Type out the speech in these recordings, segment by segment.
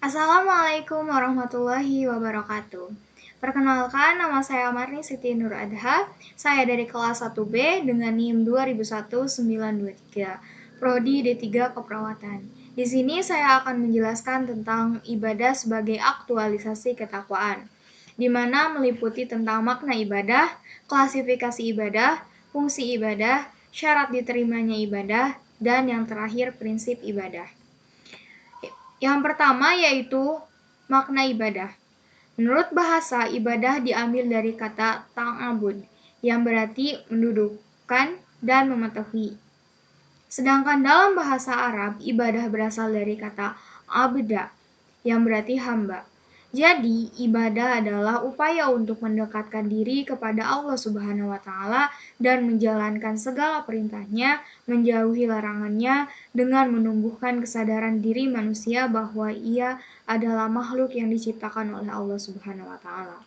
Assalamualaikum warahmatullahi wabarakatuh. Perkenalkan, nama saya Marni Siti Nur Adha. Saya dari kelas 1B dengan NIM 201923, Prodi D3 Keperawatan. Di sini saya akan menjelaskan tentang ibadah sebagai aktualisasi ketakwaan, di mana meliputi tentang makna ibadah, klasifikasi ibadah, fungsi ibadah, syarat diterimanya ibadah, dan yang terakhir prinsip ibadah. Yang pertama yaitu makna ibadah. Menurut bahasa, ibadah diambil dari kata ta'abud, yang berarti mendudukkan dan mematuhi. Sedangkan dalam bahasa Arab, ibadah berasal dari kata abda, yang berarti hamba. Jadi, ibadah adalah upaya untuk mendekatkan diri kepada Allah Subhanahu wa Ta'ala dan menjalankan segala perintahnya, menjauhi larangannya, dengan menumbuhkan kesadaran diri manusia bahwa ia adalah makhluk yang diciptakan oleh Allah Subhanahu wa Ta'ala.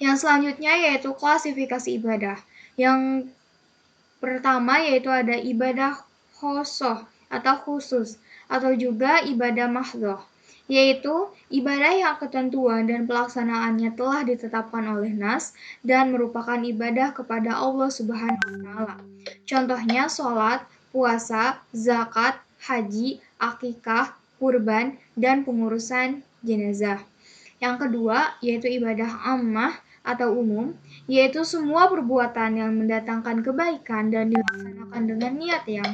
Yang selanjutnya yaitu klasifikasi ibadah. Yang pertama yaitu ada ibadah khosoh atau khusus, atau juga ibadah mahdhoh, yaitu ibadah yang ketentuan dan pelaksanaannya telah ditetapkan oleh Nas dan merupakan ibadah kepada Allah Subhanahu wa Ta'ala. Contohnya sholat, puasa, zakat, haji, akikah, kurban, dan pengurusan jenazah. Yang kedua yaitu ibadah ammah atau umum, yaitu semua perbuatan yang mendatangkan kebaikan dan dilaksanakan dengan niat yang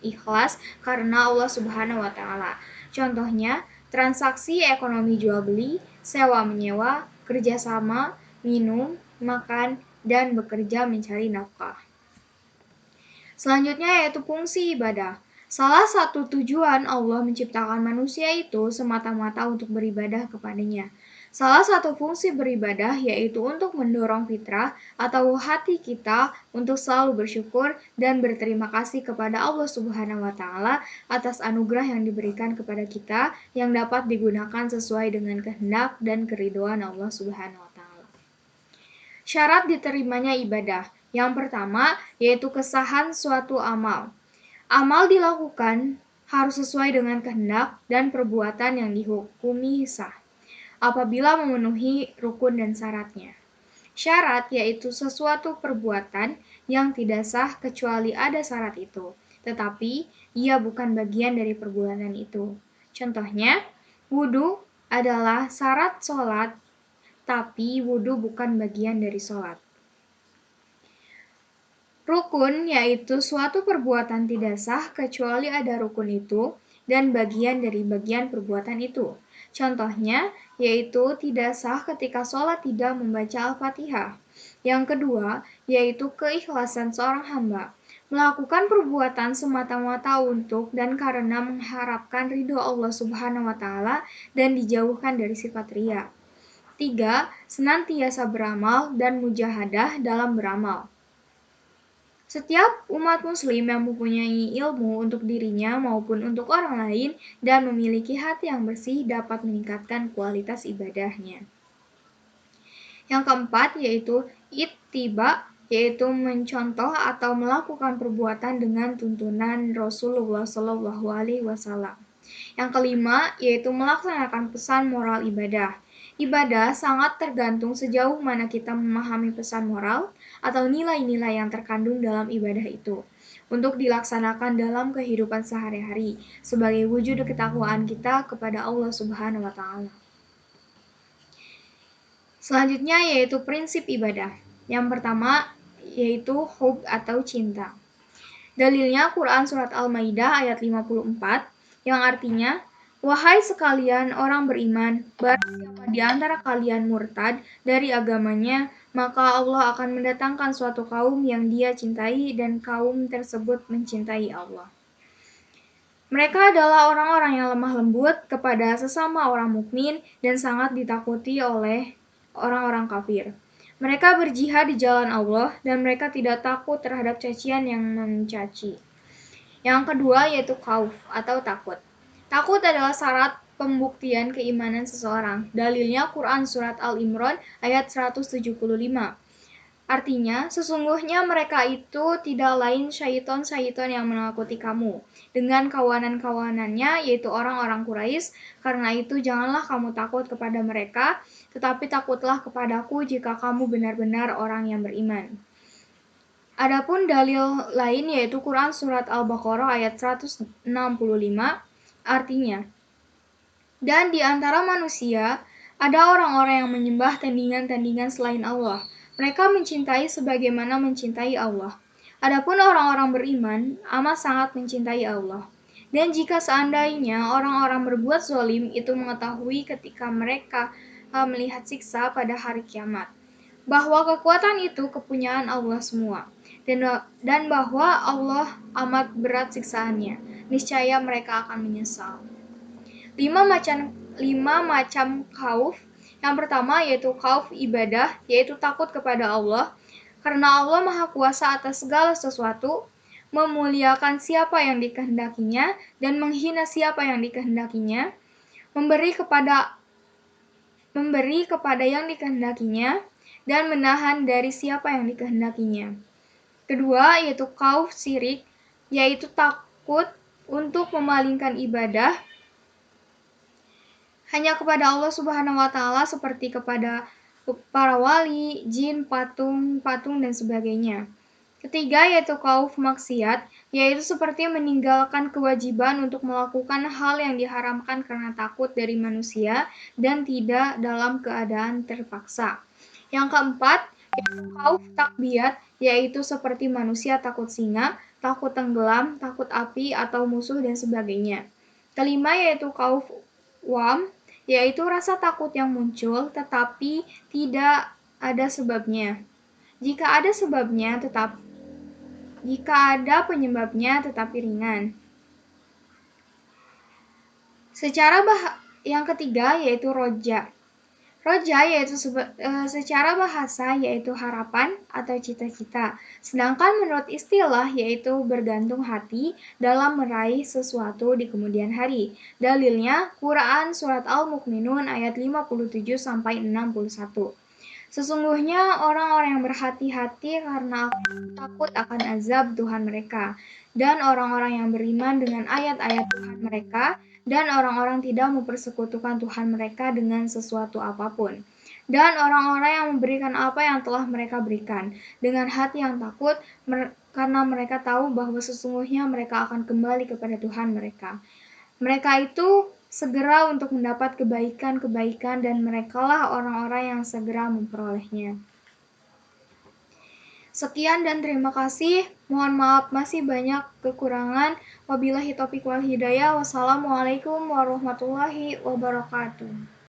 ikhlas karena Allah Subhanahu wa Ta'ala. Contohnya, transaksi ekonomi jual beli, sewa menyewa, kerjasama, minum, makan, dan bekerja mencari nafkah. Selanjutnya yaitu fungsi ibadah. Salah satu tujuan Allah menciptakan manusia itu semata-mata untuk beribadah kepadanya. Salah satu fungsi beribadah yaitu untuk mendorong fitrah atau hati kita untuk selalu bersyukur dan berterima kasih kepada Allah Subhanahu wa Ta'ala atas anugerah yang diberikan kepada kita yang dapat digunakan sesuai dengan kehendak dan keridhaan Allah Subhanahu wa Ta'ala. Syarat diterimanya ibadah. Yang pertama yaitu kesahan suatu amal. Amal dilakukan harus sesuai dengan kehendak dan perbuatan yang dihukumi sah apabila memenuhi rukun dan syaratnya. Syarat yaitu sesuatu perbuatan yang tidak sah kecuali ada syarat itu, tetapi ia bukan bagian dari perbuatan itu. Contohnya, wudhu adalah syarat sholat, tapi wudhu bukan bagian dari sholat. Rukun yaitu suatu perbuatan tidak sah kecuali ada rukun itu dan bagian dari bagian perbuatan itu. Contohnya yaitu tidak sah ketika sholat tidak membaca Al-Fatihah. Yang kedua yaitu keikhlasan seorang hamba. Melakukan perbuatan semata-mata untuk dan karena mengharapkan ridho Allah Subhanahu wa Ta'ala dan dijauhkan dari sifat riya. 3. Senantiasa beramal dan mujahadah dalam beramal. Setiap umat muslim yang mempunyai ilmu untuk dirinya maupun untuk orang lain dan memiliki hati yang bersih dapat meningkatkan kualitas ibadahnya. Yang keempat yaitu ittiba, yaitu mencontoh atau melakukan perbuatan dengan tuntunan Rasulullah SAW. Yang kelima yaitu melaksanakan pesan moral ibadah. Ibadah sangat tergantung sejauh mana kita memahami pesan moral atau nilai-nilai yang terkandung dalam ibadah itu untuk dilaksanakan dalam kehidupan sehari-hari sebagai wujud ketakwaan kita kepada Allah Subhanahu wa Ta'ala. Selanjutnya yaitu prinsip ibadah. Yang pertama yaitu hub atau cinta. Dalilnya Quran Surat Al-Maidah ayat 54 yang artinya, wahai sekalian orang beriman, barang siapa di antara kalian murtad dari agamanya, maka Allah akan mendatangkan suatu kaum yang dia cintai dan kaum tersebut mencintai Allah. Mereka adalah orang-orang yang lemah lembut kepada sesama orang mukmin dan sangat ditakuti oleh orang-orang kafir. Mereka berjihad di jalan Allah dan mereka tidak takut terhadap cacian yang mencaci. Yang kedua yaitu khauf atau takut. Takut adalah syarat pembuktian keimanan seseorang. Dalilnya Quran Surat Al-Imran ayat 175. Artinya, sesungguhnya mereka itu tidak lain syaiton-syaiton yang menakuti kamu dengan kawanan-kawanannya, yaitu orang-orang Quraisy. Karena itu, janganlah kamu takut kepada mereka, tetapi takutlah kepadaku jika kamu benar-benar orang yang beriman. Adapun dalil lain yaitu Quran Surat Al-Baqarah ayat 165, artinya, dan di antara manusia, ada orang-orang yang menyembah tandingan-tandingan selain Allah. Mereka mencintai sebagaimana mencintai Allah. Adapun orang-orang beriman, amat sangat mencintai Allah. Dan jika seandainya orang-orang berbuat zalim itu mengetahui ketika mereka melihat siksa pada hari kiamat, bahwa kekuatan itu kepunyaan Allah semua, dan bahwa Allah amat berat siksaannya, niscaya mereka akan menyesal. Lima macam khauf. Yang pertama yaitu khauf ibadah, yaitu takut kepada Allah, karena Allah Maha Kuasa atas segala sesuatu, memuliakan siapa yang dikehendakinya dan menghina siapa yang dikehendakinya, memberi kepada yang dikehendakinya dan menahan dari siapa yang dikehendakinya. Kedua yaitu khauf syirik, yaitu takut untuk memalingkan ibadah hanya kepada Allah Subhanahu wa taala seperti kepada para wali, jin, patung, dan sebagainya. Ketiga yaitu khauf maksiat, yaitu seperti meninggalkan kewajiban untuk melakukan hal yang diharamkan karena takut dari manusia dan tidak dalam keadaan terpaksa. Yang keempat yaitu khauf takbiat, yaitu seperti manusia takut singa, takut tenggelam, takut api atau musuh dan sebagainya. Kelima yaitu khauf wam, yaitu rasa takut yang muncul tetapi tidak ada sebabnya. Jika ada penyebabnya tetapi ringan. Yang ketiga yaitu roja. Roja yaitu secara bahasa yaitu harapan atau cita-cita. Sedangkan menurut istilah yaitu bergantung hati dalam meraih sesuatu di kemudian hari. Dalilnya Quran Surat Al-Mu'minun ayat 57-61. Sesungguhnya orang-orang yang berhati-hati karena takut akan azab Tuhan mereka, dan orang-orang yang beriman dengan ayat-ayat Tuhan mereka, dan orang-orang tidak mempersekutukan Tuhan mereka dengan sesuatu apapun. Dan orang-orang yang memberikan apa yang telah mereka berikan, dengan hati yang takut, karena mereka tahu bahwa sesungguhnya mereka akan kembali kepada Tuhan mereka. Mereka itu segera untuk mendapat kebaikan-kebaikan dan merekalah orang-orang yang segera memperolehnya. Sekian dan terima kasih. Mohon maaf masih banyak kekurangan. Wabillahi taufiq wal hidayah. Wassalamualaikum warahmatullahi wabarakatuh.